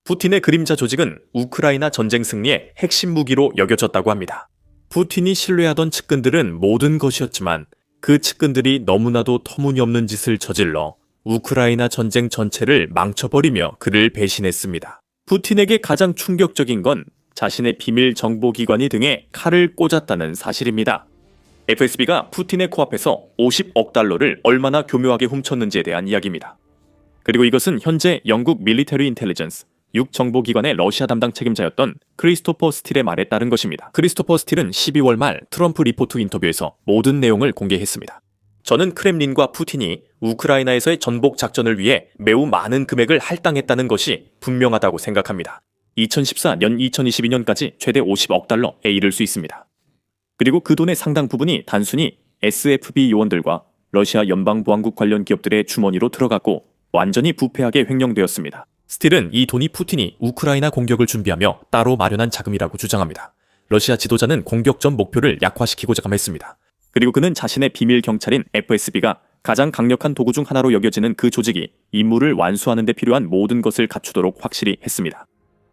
푸틴의 그림자 조직은 우크라이나 전쟁 승리의 핵심 무기로 여겨졌다고 합니다. 푸틴이 신뢰하던 측근들은 모든 것이었지만 그 측근들이 너무나도 터무니없는 짓을 저질러 우크라이나 전쟁 전체를 망쳐버리며 그를 배신했습니다. 푸틴에게 가장 충격적인 건 자신의 비밀 정보기관이 등에 칼을 꽂았다는 사실입니다. FSB가 푸틴의 코앞에서 50억 달러를 얼마나 교묘하게 훔쳤는지에 대한 이야기입니다. 그리고 이것은 현재 영국 밀리터리 인텔리전스 6정보기관의 러시아 담당 책임자였던 크리스토퍼 스틸의 말에 따른 것입니다. 크리스토퍼 스틸은 12월 말 트럼프 리포트 인터뷰에서 모든 내용을 공개했습니다. 저는 크렘린과 푸틴이 우크라이나에서의 전복 작전을 위해 매우 많은 금액을 할당했다는 것이 분명하다고 생각합니다. 2014년 2022년까지 최대 50억 달러에 이를 수 있습니다. 그리고 그 돈의 상당 부분이 단순히 SFB 요원들과 러시아 연방보안국 관련 기업들의 주머니로 들어갔고 완전히 부패하게 횡령되었습니다. 스틸은 이 돈이 푸틴이 우크라이나 공격을 준비하며 따로 마련한 자금이라고 주장합니다. 러시아 지도자는 공격 전 목표를 약화시키고자 했습니다. 그리고 그는 자신의 비밀 경찰인 FSB가 가장 강력한 도구 중 하나로 여겨지는 그 조직이 임무를 완수하는 데 필요한 모든 것을 갖추도록 확실히 했습니다.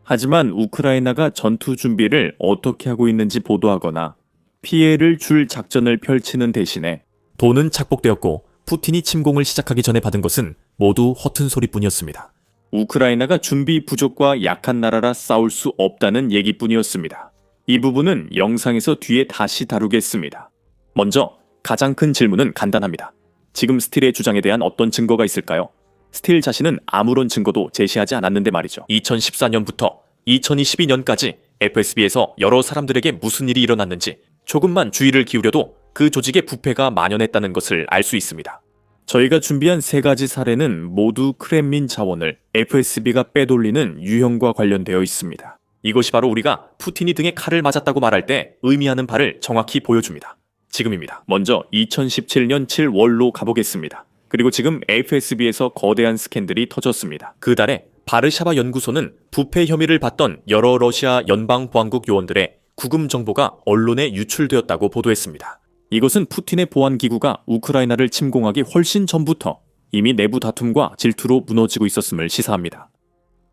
하지만 우크라이나가 전투 준비를 어떻게 하고 있는지 보도하거나 피해를 줄 작전을 펼치는 대신에 돈은 착복되었고 푸틴이 침공을 시작하기 전에 받은 것은 모두 허튼 소리뿐이었습니다. 우크라이나가 준비 부족과 약한 나라라 싸울 수 없다는 얘기뿐이었습니다. 이 부분은 영상에서 뒤에 다시 다루겠습니다. 먼저 가장 큰 질문은 간단합니다. 지금 스틸의 주장에 대한 어떤 증거가 있을까요? 스틸 자신은 아무런 증거도 제시하지 않았는데 말이죠. 2014년부터 2022년까지 FSB에서 여러 사람들에게 무슨 일이 일어났는지 조금만 주의를 기울여도 그 조직의 부패가 만연했다는 것을 알 수 있습니다. 저희가 준비한 3가지 사례는 모두 크렘린 자원을 FSB가 빼돌리는 유형과 관련되어 있습니다. 이것이 바로 우리가 푸틴이 등에 칼을 맞았다고 말할 때 의미하는 바를 정확히 보여줍니다. 지금입니다. 먼저 2017년 7월로 가보겠습니다. 그리고 지금 FSB에서 거대한 스캔들이 터졌습니다. 그 달에 바르샤바 연구소는 부패 혐의를 받던 여러 러시아 연방보안국 요원들의 구금 정보가 언론에 유출되었다고 보도했습니다. 이것은 푸틴의 보안기구가 우크라이나를 침공하기 훨씬 전부터 이미 내부 다툼과 질투로 무너지고 있었음을 시사합니다.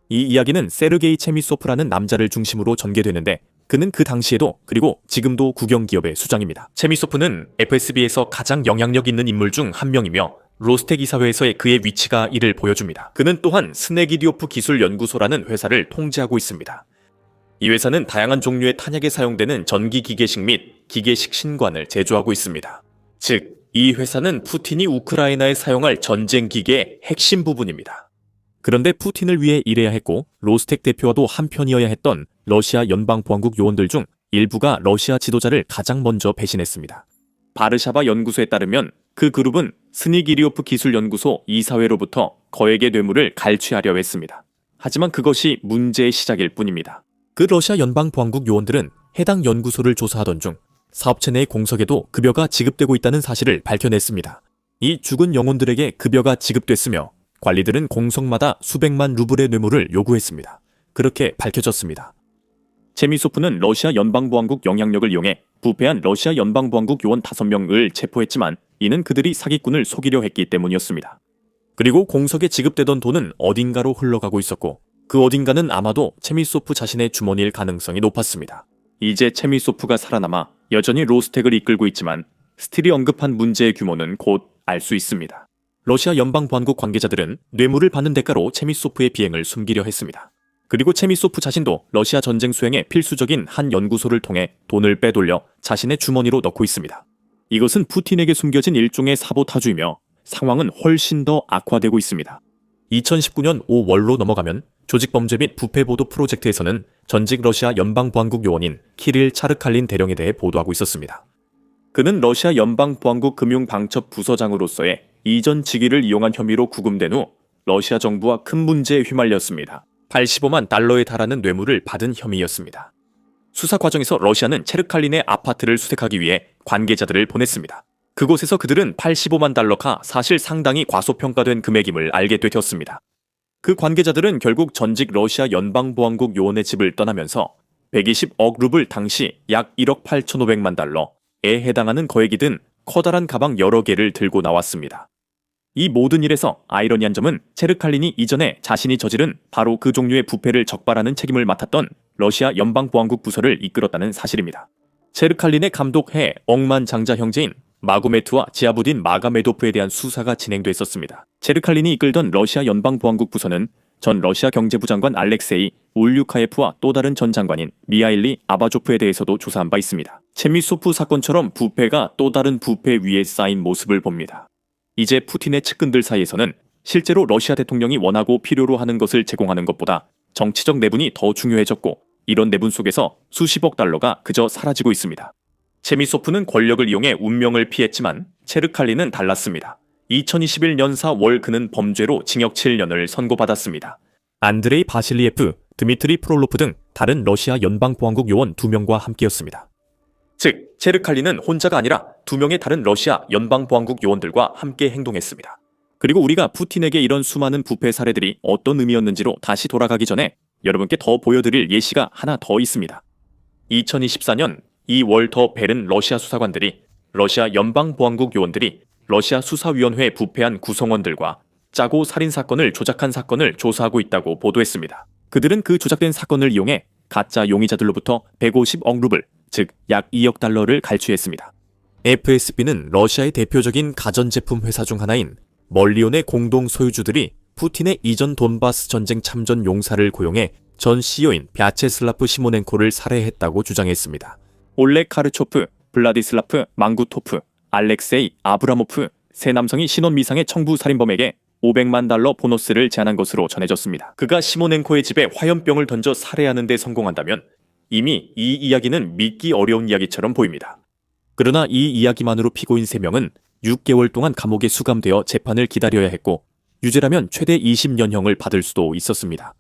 이 이야기는 세르게이 체미소프라는 남자를 중심으로 전개되는데 그는 그 당시에도 그리고 지금도 국영기업의 수장입니다. 체미소프는 FSB에서 가장 영향력 있는 인물 중 한 명이며 로스텍 이사회에서의 그의 위치가 이를 보여줍니다. 그는 또한 스네기디오프 기술연구소라는 회사를 통제하고 있습니다. 이 회사는 다양한 종류의 탄약에 사용되는 전기기계식 및 기계식 신관을 제조하고 있습니다. 즉, 이 회사는 푸틴이 우크라이나에 사용할 전쟁기계의 핵심 부분입니다. 그런데 푸틴을 위해 일해야 했고 로스텍 대표와도 한편이어야 했던 러시아 연방보안국 요원들 중 일부가 러시아 지도자를 가장 먼저 배신했습니다. 바르샤바 연구소에 따르면 그 그룹은 스니기리오프 기술연구소 이사회로부터 거액의 뇌물을 갈취하려 했습니다. 하지만 그것이 문제의 시작일 뿐입니다. 그 러시아 연방보안국 요원들은 해당 연구소를 조사하던 중 사업체 내 공석에도 급여가 지급되고 있다는 사실을 밝혀냈습니다. 이 죽은 영혼들에게 급여가 지급됐으며 관리들은 공석마다 수백만 루블의 뇌물을 요구했습니다. 그렇게 밝혀졌습니다. 체미소프는 러시아 연방보안국 영향력을 이용해 부패한 러시아 연방보안국 요원 5명을 체포했지만 이는 그들이 사기꾼을 속이려 했기 때문이었습니다. 그리고 공석에 지급되던 돈은 어딘가로 흘러가고 있었고 그 어딘가는 아마도 체미소프 자신의 주머니일 가능성이 높았습니다. 이제 체미소프가 살아남아 여전히 로스텍을 이끌고 있지만 스틸이 언급한 문제의 규모는 곧 알 수 있습니다. 러시아 연방보안국 관계자들은 뇌물을 받는 대가로 체미소프의 비행을 숨기려 했습니다. 그리고 체미소프 자신도 러시아 전쟁 수행에 필수적인 한 연구소를 통해 돈을 빼돌려 자신의 주머니로 넣고 있습니다. 이것은 푸틴에게 숨겨진 일종의 사보타주이며 상황은 훨씬 더 악화되고 있습니다. 2019년 5월로 넘어가면 조직범죄 및 부패보도 프로젝트에서는 전직 러시아 연방보안국 요원인 키릴 차르칼린 대령에 대해 보도하고 있었습니다. 그는 러시아 연방보안국 금융방첩 부서장으로서의 이전 직위를 이용한 혐의로 구금된 후 러시아 정부와 큰 문제에 휘말렸습니다. 85만 달러에 달하는 뇌물을 받은 혐의였습니다. 수사 과정에서 러시아는 체르칼린의 아파트를 수색하기 위해 관계자들을 보냈습니다. 그곳에서 그들은 85만 달러가 사실 상당히 과소평가된 금액임을 알게 되었습니다. 그 관계자들은 결국 전직 러시아 연방보안국 요원의 집을 떠나면서 120억 루블 당시 약 1억 8,500만 달러에 해당하는 거액이 든 커다란 가방 여러 개를 들고 나왔습니다. 이 모든 일에서 아이러니한 점은 체르칼린이 이전에 자신이 저지른 바로 그 종류의 부패를 적발하는 책임을 맡았던 러시아 연방보안국 부서를 이끌었다는 사실입니다. 체르칼린의 감독하에 억만장자 형제인 마고메트와 지아부딘 마가메도프에 대한 수사가 진행됐었습니다. 체르칼린이 이끌던 러시아 연방보안국 부서는 전 러시아 경제부 장관 알렉세이 울류카예프와 또 다른 전 장관인 미하일리 아바조프에 대해서도 조사한 바 있습니다. 체미소프 사건처럼 부패가 또 다른 부패 위에 쌓인 모습을 봅니다. 이제 푸틴의 측근들 사이에서는 실제로 러시아 대통령이 원하고 필요로 하는 것을 제공하는 것보다 정치적 내분이 더 중요해졌고, 이런 내분 속에서 수십억 달러가 그저 사라지고 있습니다. 체미소프는 권력을 이용해 운명을 피했지만 체르칼린은 달랐습니다. 2021년 4월 그는 범죄로 징역 7년을 선고받았습니다. 안드레이 바실리예프, 드미트리 프롤로프 등 다른 러시아 연방보안국 요원 2명과 함께였습니다. 즉, 체르칼린은 혼자가 아니라 2명의 다른 러시아 연방보안국 요원들과 함께 행동했습니다. 그리고 우리가 푸틴에게 이런 수많은 부패 사례들이 어떤 의미였는지로 다시 돌아가기 전에 여러분께 더 보여드릴 예시가 하나 더 있습니다. 2024년 이 월터 베른 러시아 수사관들이 러시아 연방보안국 요원들이 러시아 수사위원회에 부패한 구성원들과 짜고 살인사건을 조작한 사건을 조사하고 있다고 보도했습니다. 그들은 그 조작된 사건을 이용해 가짜 용의자들로부터 150억 루블, 즉 약 2억 달러를 갈취했습니다. FSB는 러시아의 대표적인 가전제품 회사 중 하나인 멀리온의 공동 소유주들이 푸틴의 이전 돈바스 전쟁 참전 용사를 고용해 전 CEO인 벼체슬라프 시모넨코를 살해했다고 주장했습니다. 올렉 카르초프, 블라디슬라프 망구토프, 알렉세이 아브라모프 세 남성이 신원 미상의 청부 살인범에게 500만 달러 보너스를 제안한 것으로 전해졌습니다. 그가 시모넨코의 집에 화염병을 던져 살해하는 데 성공한다면 이미 이 이야기는 믿기 어려운 이야기처럼 보입니다. 그러나 이 이야기만으로 피고인 3명은 6개월 동안 감옥에 수감되어 재판을 기다려야 했고, 유죄라면 최대 20년형을 받을 수도 있었습니다.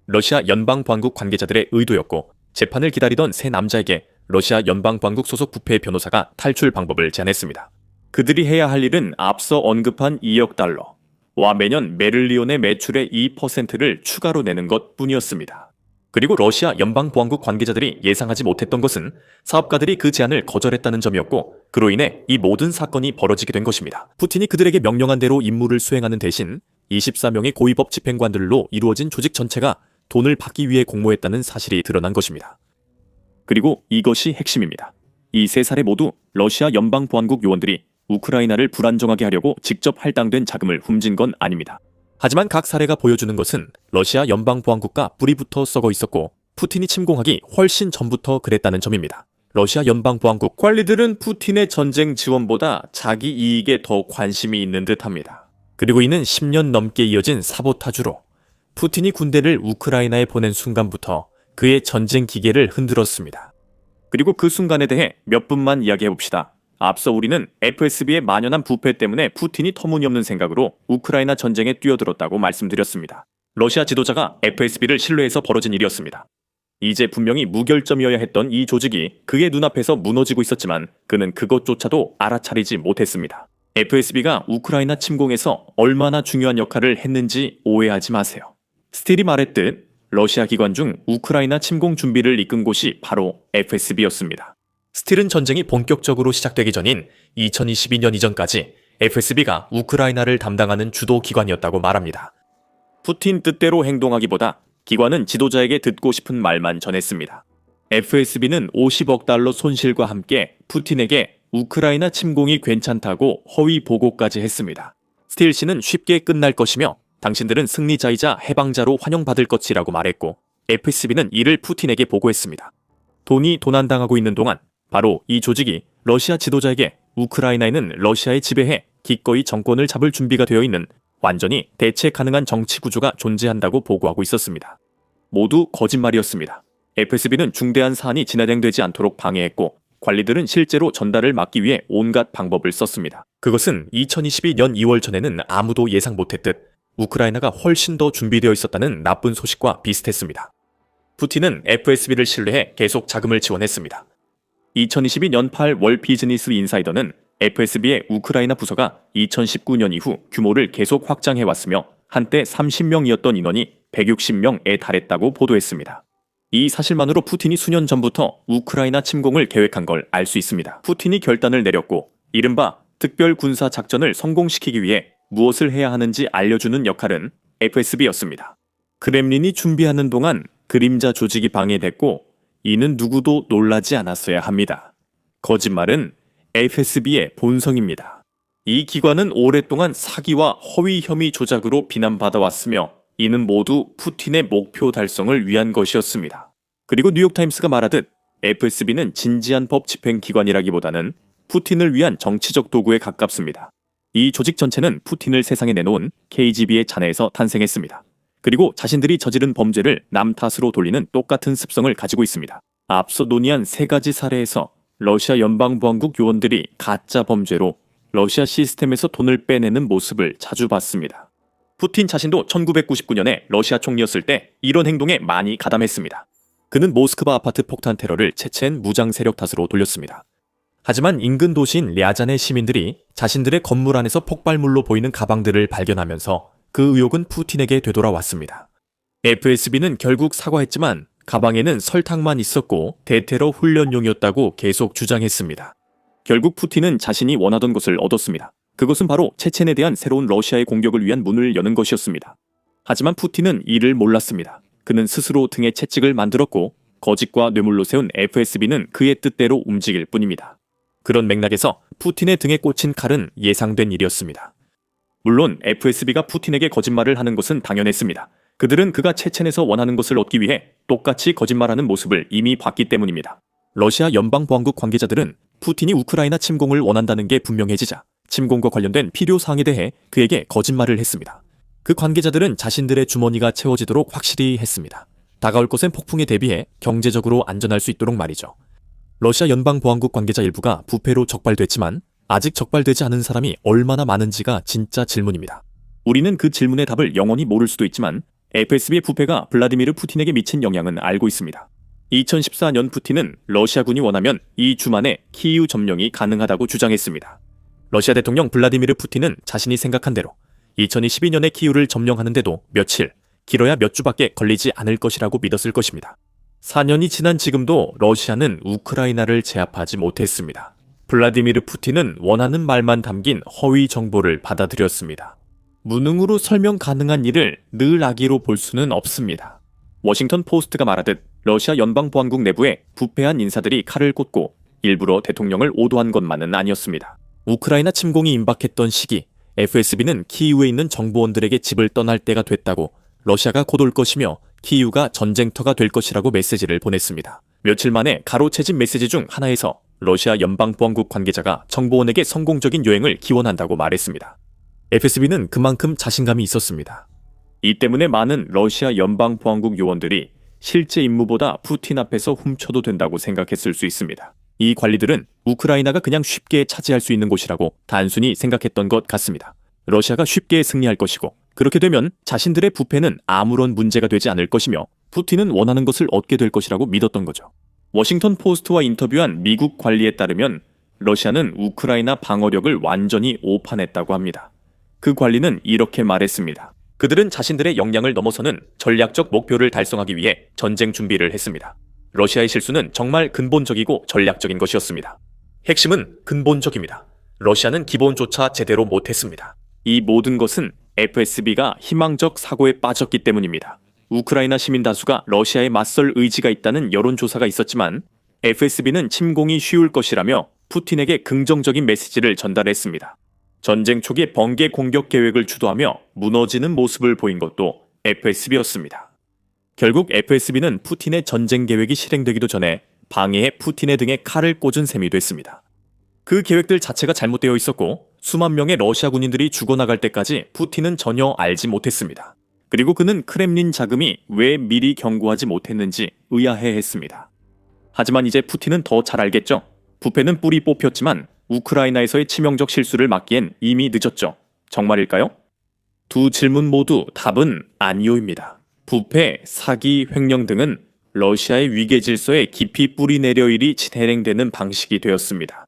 러시아 연방보안국 관계자들의 의도였고, 재판을 기다리던 세 남자에게 러시아 연방보안국 소속 부패 변호사가 탈출 방법을 제안했습니다. 그들이 해야 할 일은 앞서 언급한 2억 달러와 매년 메를리온의 매출의 2%를 추가로 내는 것 뿐이었습니다. 그리고 러시아 연방보안국 관계자들이 예상하지 못했던 것은 사업가들이 그 제안을 거절했다는 점이었고, 그로 인해 이 모든 사건이 벌어지게 된 것입니다. 푸틴이 그들에게 명령한 대로 임무를 수행하는 대신 24명의 고위법 집행관들로 이루어진 조직 전체가 돈을 받기 위해 공모했다는 사실이 드러난 것입니다. 그리고 이것이 핵심입니다. 이 세 사례 모두 러시아 연방보안국 요원들이 우크라이나를 불안정하게 하려고 직접 할당된 자금을 훔친 건 아닙니다. 하지만 각 사례가 보여주는 것은 러시아 연방보안국과 뿌리 붙어 썩어 있었고, 푸틴이 침공하기 훨씬 전부터 그랬다는 점입니다. 러시아 연방보안국 관리들은 푸틴의 전쟁 지원보다 자기 이익에 더 관심이 있는 듯합니다. 그리고 이는 10년 넘게 이어진 사보타주로 푸틴이 군대를 우크라이나에 보낸 순간부터 그의 전쟁 기계를 흔들었습니다. 그리고 그 순간에 대해 몇 분만 이야기해봅시다. 앞서 우리는 FSB의 만연한 부패 때문에 푸틴이 터무니없는 생각으로 우크라이나 전쟁에 뛰어들었다고 말씀드렸습니다. 러시아 지도자가 FSB를 신뢰해서 벌어진 일이었습니다. 이제 분명히 무결점이어야 했던 이 조직이 그의 눈앞에서 무너지고 있었지만 그는 그것조차도 알아차리지 못했습니다. FSB가 우크라이나 침공에서 얼마나 중요한 역할을 했는지 오해하지 마세요. 스틸이 말했듯 러시아 기관 중 우크라이나 침공 준비를 이끈 곳이 바로 FSB였습니다. 스틸은 전쟁이 본격적으로 시작되기 전인 2022년 이전까지 FSB가 우크라이나를 담당하는 주도 기관이었다고 말합니다. 푸틴 뜻대로 행동하기보다 기관은 지도자에게 듣고 싶은 말만 전했습니다. FSB는 50억 달러 손실과 함께 푸틴에게 우크라이나 침공이 괜찮다고 허위 보고까지 했습니다. 스틸 씨는 쉽게 끝날 것이며 당신들은 승리자이자 해방자로 환영받을 것이라고 말했고, FSB는 이를 푸틴에게 보고했습니다. 돈이 도난당하고 있는 동안 바로 이 조직이 러시아 지도자에게 우크라이나에는 러시아에 지배해 기꺼이 정권을 잡을 준비가 되어 있는 완전히 대체 가능한 정치 구조가 존재한다고 보고하고 있었습니다. 모두 거짓말이었습니다. FSB는 중대한 사안이 진행되지 않도록 방해했고, 관리들은 실제로 전달을 막기 위해 온갖 방법을 썼습니다. 그것은 2022년 2월 전에는 아무도 예상 못했듯 우크라이나가 훨씬 더 준비되어 있었다는 나쁜 소식과 비슷했습니다. 푸틴은 FSB를 신뢰해 계속 자금을 지원했습니다. 2022년 8월 비즈니스 인사이더는 FSB의 우크라이나 부서가 2019년 이후 규모를 계속 확장해왔으며 한때 30명이었던 인원이 160명에 달했다고 보도했습니다. 이 사실만으로 푸틴이 수년 전부터 우크라이나 침공을 계획한 걸 알 수 있습니다. 푸틴이 결단을 내렸고 이른바 특별 군사 작전을 성공시키기 위해 무엇을 해야 하는지 알려주는 역할은 FSB였습니다. 크렘린이 준비하는 동안 그림자 조직이 방해됐고 이는 누구도 놀라지 않았어야 합니다. 거짓말은 FSB의 본성입니다. 이 기관은 오랫동안 사기와 허위 혐의 조작으로 비난받아왔으며 이는 모두 푸틴의 목표 달성을 위한 것이었습니다. 그리고 뉴욕타임스가 말하듯 FSB는 진지한 법 집행기관이라기보다는 푸틴을 위한 정치적 도구에 가깝습니다. 이 조직 전체는 푸틴을 세상에 내놓은 KGB의 잔해에서 탄생했습니다. 그리고 자신들이 저지른 범죄를 남 탓으로 돌리는 똑같은 습성을 가지고 있습니다. 앞서 논의한 세 가지 사례에서 러시아 연방보안국 요원들이 가짜 범죄로 러시아 시스템에서 돈을 빼내는 모습을 자주 봤습니다. 푸틴 자신도 1999년에 러시아 총리였을 때 이런 행동에 많이 가담했습니다. 그는 모스크바 아파트 폭탄 테러를 체첸 무장 세력 탓으로 돌렸습니다. 하지만 인근 도시인 랴잔의 시민들이 자신들의 건물 안에서 폭발물로 보이는 가방들을 발견하면서 그 의혹은 푸틴에게 되돌아왔습니다. FSB는 결국 사과했지만 가방에는 설탕만 있었고 대테러 훈련용이었다고 계속 주장했습니다. 결국 푸틴은 자신이 원하던 것을 얻었습니다. 그것은 바로 체첸에 대한 새로운 러시아의 공격을 위한 문을 여는 것이었습니다. 하지만 푸틴은 이를 몰랐습니다. 그는 스스로 등에 채찍을 만들었고 거짓과 뇌물로 세운 FSB는 그의 뜻대로 움직일 뿐입니다. 그런 맥락에서 푸틴의 등에 꽂힌 칼은 예상된 일이었습니다. 물론 FSB가 푸틴에게 거짓말을 하는 것은 당연했습니다. 그들은 그가 체첸에서 원하는 것을 얻기 위해 똑같이 거짓말하는 모습을 이미 봤기 때문입니다. 러시아 연방보안국 관계자들은 푸틴이 우크라이나 침공을 원한다는 게 분명해지자 침공과 관련된 필요사항에 대해 그에게 거짓말을 했습니다. 그 관계자들은 자신들의 주머니가 채워지도록 확실히 했습니다. 다가올 것엔 폭풍에 대비해 경제적으로 안전할 수 있도록 말이죠. 러시아 연방보안국 관계자 일부가 부패로 적발됐지만 아직 적발되지 않은 사람이 얼마나 많은지가 진짜 질문입니다. 우리는 그 질문의 답을 영원히 모를 수도 있지만 FSB의 부패가 블라디미르 푸틴에게 미친 영향은 알고 있습니다. 2014년 푸틴은 러시아군이 원하면 이 주 만에 키이우 점령이 가능하다고 주장했습니다. 러시아 대통령 블라디미르 푸틴은 자신이 생각한 대로 2022년에 키이우를 점령하는데도 며칠, 길어야 몇 주밖에 걸리지 않을 것이라고 믿었을 것입니다. 4년이 지난 지금도 러시아는 우크라이나를 제압하지 못했습니다. 블라디미르 푸틴은 원하는 말만 담긴 허위 정보를 받아들였습니다. 무능으로 설명 가능한 일을 늘 악의로 볼 수는 없습니다. 워싱턴 포스트가 말하듯 러시아 연방보안국 내부에 부패한 인사들이 칼을 꽂고 일부러 대통령을 오도한 것만은 아니었습니다. 우크라이나 침공이 임박했던 시기, FSB는 키이우에 있는 정보원들에게 집을 떠날 때가 됐다고 러시아가 곧 올 것이며 키이우가 전쟁터가 될 것이라고 메시지를 보냈습니다. 며칠 만에 가로채진 메시지 중 하나에서 러시아 연방보안국 관계자가 정보원에게 성공적인 여행을 기원한다고 말했습니다. FSB는 그만큼 자신감이 있었습니다. 이 때문에 많은 러시아 연방보안국 요원들이 실제 임무보다 푸틴 앞에서 훔쳐도 된다고 생각했을 수 있습니다. 이 관리들은 우크라이나가 그냥 쉽게 차지할 수 있는 곳이라고 단순히 생각했던 것 같습니다. 러시아가 쉽게 승리할 것이고 그렇게 되면 자신들의 부패는 아무런 문제가 되지 않을 것이며 푸틴은 원하는 것을 얻게 될 것이라고 믿었던 거죠. 워싱턴 포스트와 인터뷰한 미국 관리에 따르면 러시아는 우크라이나 방어력을 완전히 오판했다고 합니다. 그 관리는 이렇게 말했습니다. 그들은 자신들의 역량을 넘어서는 전략적 목표를 달성하기 위해 전쟁 준비를 했습니다. 러시아의 실수는 정말 근본적이고 전략적인 것이었습니다. 핵심은 근본적입니다. 러시아는 기본조차 제대로 못했습니다. 이 모든 것은 FSB가 희망적 사고에 빠졌기 때문입니다. 우크라이나 시민 다수가 러시아에 맞설 의지가 있다는 여론조사가 있었지만 FSB는 침공이 쉬울 것이라며 푸틴에게 긍정적인 메시지를 전달했습니다. 전쟁 초기에 번개 공격 계획을 주도하며 무너지는 모습을 보인 것도 FSB였습니다. 결국 FSB는 푸틴의 전쟁 계획이 실행되기도 전에 방해해 푸틴의 등에 칼을 꽂은 셈이 됐습니다. 그 계획들 자체가 잘못되어 있었고 수만 명의 러시아 군인들이 죽어나갈 때까지 푸틴은 전혀 알지 못했습니다. 그리고 그는 크렘린 자금이 왜 미리 경고하지 못했는지 의아해했습니다. 하지만 이제 푸틴은 더 잘 알겠죠. 부패는 뿌리 뽑혔지만 우크라이나에서의 치명적 실수를 막기엔 이미 늦었죠. 정말일까요? 두 질문 모두 답은 아니오입니다. 부패, 사기, 횡령 등은 러시아의 위계 질서에 깊이 뿌리 내려 일이 진행되는 방식이 되었습니다.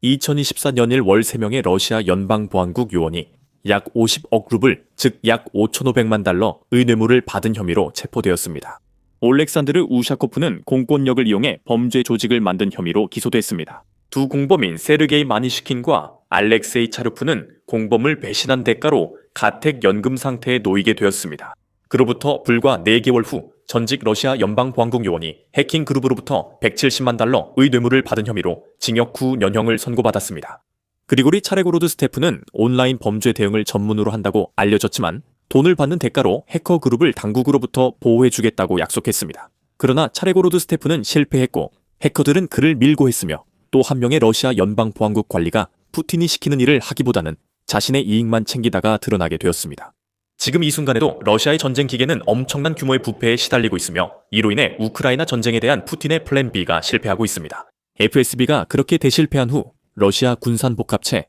2024년 1월 3명의 러시아 연방보안국 요원이 약 50억 루블, 즉 약 5,500만 달러 의뇌물을 받은 혐의로 체포되었습니다. 올렉산드르 우샤코프는 공권력을 이용해 범죄 조직을 만든 혐의로 기소됐습니다. 두 공범인 세르게이 마니시킨과 알렉세이 차르프는 공범을 배신한 대가로 가택 연금 상태에 놓이게 되었습니다. 그로부터 불과 4개월 후 전직 러시아 연방보안국 요원이 해킹 그룹으로부터 170만 달러의 뇌물을 받은 혐의로 징역 9년형을 선고받았습니다. 그리고리 차레고로드 스테프는 온라인 범죄 대응을 전문으로 한다고 알려졌지만 돈을 받는 대가로 해커 그룹을 당국으로부터 보호해주겠다고 약속했습니다. 그러나 차레고로드 스테프는 실패했고 해커들은 그를 밀고 했으며 또 한 명의 러시아 연방보안국 관리가 푸틴이 시키는 일을 하기보다는 자신의 이익만 챙기다가 드러나게 되었습니다. 지금 이 순간에도 러시아의 전쟁 기계는 엄청난 규모의 부패에 시달리고 있으며 이로 인해 우크라이나 전쟁에 대한 푸틴의 플랜 B가 실패하고 있습니다. FSB가 그렇게 대실패한 후 러시아 군산복합체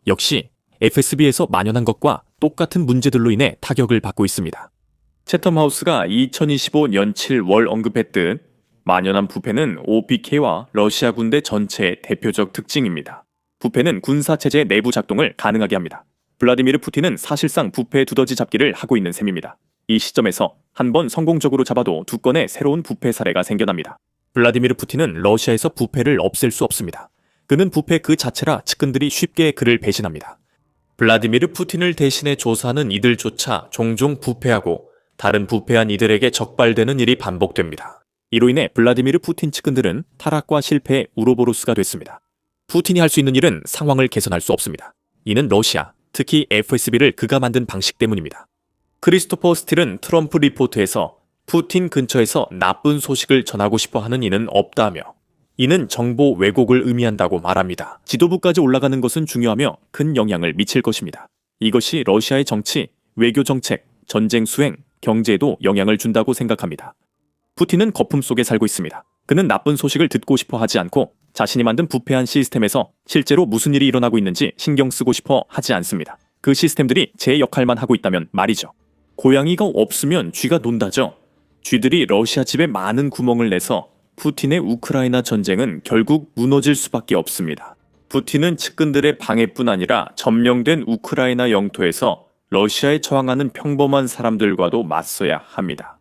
역시 FSB에서 만연한 것과 똑같은 문제들로 인해 타격을 받고 있습니다. 채텀하우스가 2025년 7월 언급했듯 만연한 부패는 OPK와 러시아 군대 전체의 대표적 특징입니다. 부패는 군사체제 내부 작동을 가능하게 합니다. 블라디미르 푸틴은 사실상 부패 두더지 잡기를 하고 있는 셈입니다. 이 시점에서 한번 성공적으로 잡아도 2건의 새로운 부패 사례가 생겨납니다. 블라디미르 푸틴은 러시아에서 부패를 없앨 수 없습니다. 그는 부패 그 자체라 측근들이 쉽게 그를 배신합니다. 블라디미르 푸틴을 대신해 조사하는 이들조차 종종 부패하고 다른 부패한 이들에게 적발되는 일이 반복됩니다. 이로 인해 블라디미르 푸틴 측근들은 타락과 실패의 우로보로스가 됐습니다. 푸틴이 할 수 있는 일은 상황을 개선할 수 없습니다. 이는 러시아, 특히 FSB를 그가 만든 방식 때문입니다. 크리스토퍼 스틸은 트럼프 리포트에서 푸틴 근처에서 나쁜 소식을 전하고 싶어 하는 이는 없다며 이는 정보 왜곡을 의미한다고 말합니다. 지도부까지 올라가는 것은 중요하며 큰 영향을 미칠 것입니다. 이것이 러시아의 정치, 외교 정책, 전쟁 수행, 경제에도 영향을 준다고 생각합니다. 푸틴은 거품 속에 살고 있습니다. 그는 나쁜 소식을 듣고 싶어 하지 않고 자신이 만든 부패한 시스템에서 실제로 무슨 일이 일어나고 있는지 신경 쓰고 싶어 하지 않습니다. 그 시스템들이 제 역할만 하고 있다면 말이죠. 고양이가 없으면 쥐가 논다죠. 쥐들이 러시아 집에 많은 구멍을 내서 푸틴의 우크라이나 전쟁은 결국 무너질 수밖에 없습니다. 푸틴은 측근들의 방해뿐 아니라 점령된 우크라이나 영토에서 러시아에 저항하는 평범한 사람들과도 맞서야 합니다.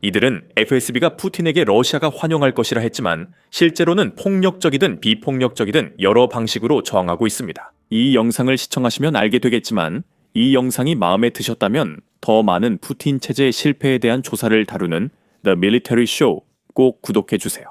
이들은 FSB가 푸틴에게 러시아가 환영할 것이라 했지만 실제로는 폭력적이든 비폭력적이든 여러 방식으로 저항하고 있습니다. 이 영상을 시청하시면 알게 되겠지만 이 영상이 마음에 드셨다면 더 많은 푸틴 체제의 실패에 대한 조사를 다루는 The Military Show 꼭 구독해주세요.